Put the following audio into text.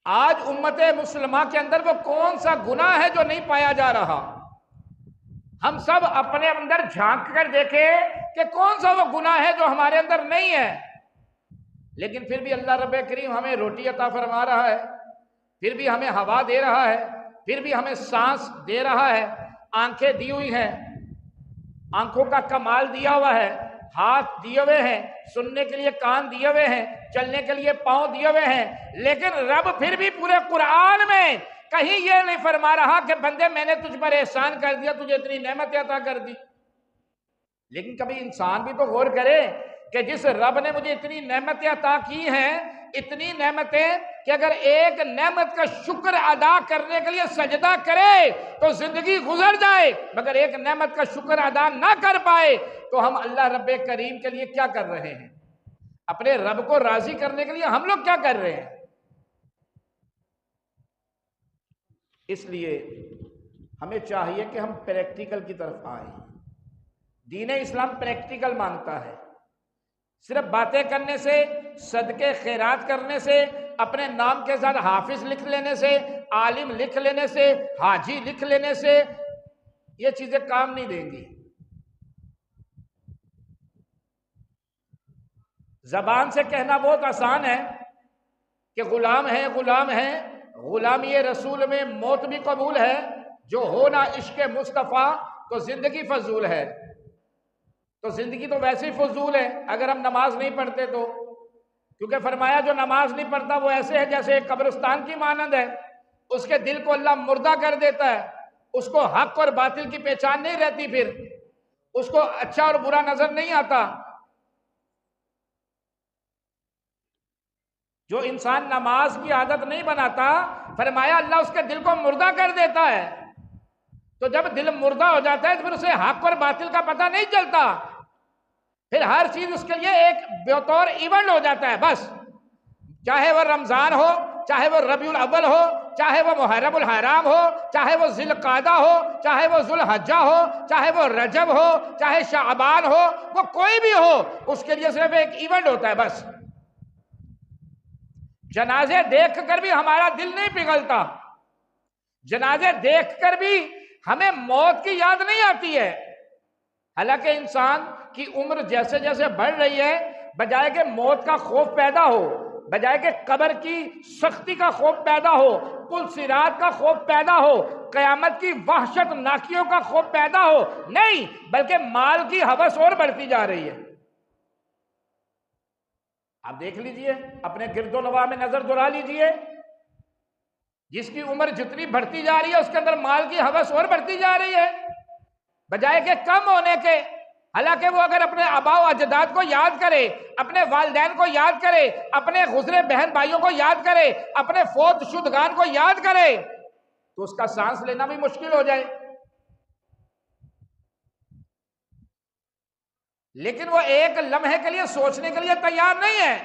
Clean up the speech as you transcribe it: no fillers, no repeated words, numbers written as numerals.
آج امت مسلمہ کے اندر وہ کون سا گناہ ہے جو نہیں پایا جا رہا؟ ہم سب اپنے اندر جھانک کر دیکھیں کہ کون سا وہ گناہ ہے جو ہمارے اندر نہیں ہے، لیکن پھر بھی اللہ رب کریم ہمیں روٹی عطا فرما رہا ہے، پھر بھی ہمیں ہوا دے رہا ہے، پھر بھی ہمیں سانس دے رہا ہے، آنکھیں دی ہوئی ہیں، آنکھوں کا کمال دیا ہوا ہے، ہاتھ دیے ہوئے ہیں، سننے کے لیے کان دیے ہوئے ہیں، چلنے کے لیے پاؤں دیے ہوئے ہیں، لیکن رب پھر بھی پورے قرآن میں کہیں یہ نہیں فرما رہا کہ بندے میں نے تجھ پر احسان کر دیا، تجھے اتنی نعمتیں عطا کر دی۔ لیکن کبھی انسان بھی تو غور کرے کہ جس رب نے مجھے اتنی نعمتیں عطا کی ہیں، اتنی نعمتیں کہ اگر ایک نعمت کا شکر ادا کرنے کے لیے سجدہ کرے تو زندگی گزر جائے، مگر ایک نعمت کا شکر ادا نہ کر پائے تو ہم اللہ رب کریم کے لیے کیا کر رہے ہیں؟ اپنے رب کو راضی کرنے کے لیے ہم لوگ کیا کر رہے ہیں؟ اس لیے ہمیں چاہیے کہ ہم پریکٹیکل کی طرف آئیں۔ دین اسلام پریکٹیکل مانگتا ہے، صرف باتیں کرنے سے، صدقے خیرات کرنے سے، اپنے نام کے ساتھ حافظ لکھ لینے سے، عالم لکھ لینے سے، حاجی لکھ لینے سے یہ چیزیں کام نہیں دیں گی۔ زبان سے کہنا بہت آسان ہے کہ غلام ہے غلام ہے، غلامی رسول میں موت بھی قبول ہے، جو ہونا عشق مصطفیٰ تو زندگی فضول ہے۔ تو زندگی تو ویسے ہی فضول ہے اگر ہم نماز نہیں پڑھتے تو، کیونکہ فرمایا جو نماز نہیں پڑھتا وہ ایسے ہے جیسے ایک قبرستان کی مانند ہے، اس کے دل کو اللہ مردہ کر دیتا ہے، اس کو حق اور باطل کی پہچان نہیں رہتی، پھر اس کو اچھا اور برا نظر نہیں آتا۔ جو انسان نماز کی عادت نہیں بناتا، فرمایا اللہ اس کے دل کو مردہ کر دیتا ہے۔ تو جب دل مردہ ہو جاتا ہے تو پھر اسے حق اور باطل کا پتہ نہیں چلتا، پھر ہر چیز اس کے لیے ایک بطور ایونٹ ہو جاتا ہے بس، چاہے وہ رمضان ہو، چاہے وہ ربیع الاول ہو، چاہے وہ محرم الحرام ہو، چاہے وہ ذی القعدہ ہو، چاہے وہ ذو الحجہ ہو، چاہے وہ رجب ہو، چاہے شعبان ہو، وہ کوئی بھی ہو، اس کے لیے صرف ایک ایونٹ ہوتا ہے بس۔ جنازے دیکھ کر بھی ہمارا دل نہیں پگھلتا، جنازے دیکھ کر بھی ہمیں موت کی یاد نہیں آتی ہے، حالانکہ انسان کی عمر جیسے جیسے بڑھ رہی ہے، بجائے کہ موت کا خوف پیدا ہو، بجائے کہ قبر کی سختی کا خوف پیدا ہو، پل صراط کا خوف پیدا ہو، قیامت کی وحشت ناکیوں کا خوف پیدا ہو، نہیں، بلکہ مال کی ہوس اور بڑھتی جا رہی ہے۔ آپ دیکھ لیجئے، اپنے گرد و نواح میں نظر دوڑا لیجئے، جس کی عمر جتنی بڑھتی جا رہی ہے اس کے اندر مال کی ہوس اور بڑھتی جا رہی ہے، بجائے کہ کم ہونے کے۔ حالانکہ وہ اگر اپنے آباء و اجداد کو یاد کرے، اپنے والدین کو یاد کرے، اپنے گزرے بہن بھائیوں کو یاد کرے، اپنے فوت شدگان کو یاد کرے تو اس کا سانس لینا بھی مشکل ہو جائے، لیکن وہ ایک لمحے کے لیے سوچنے کے لیے تیار نہیں ہے۔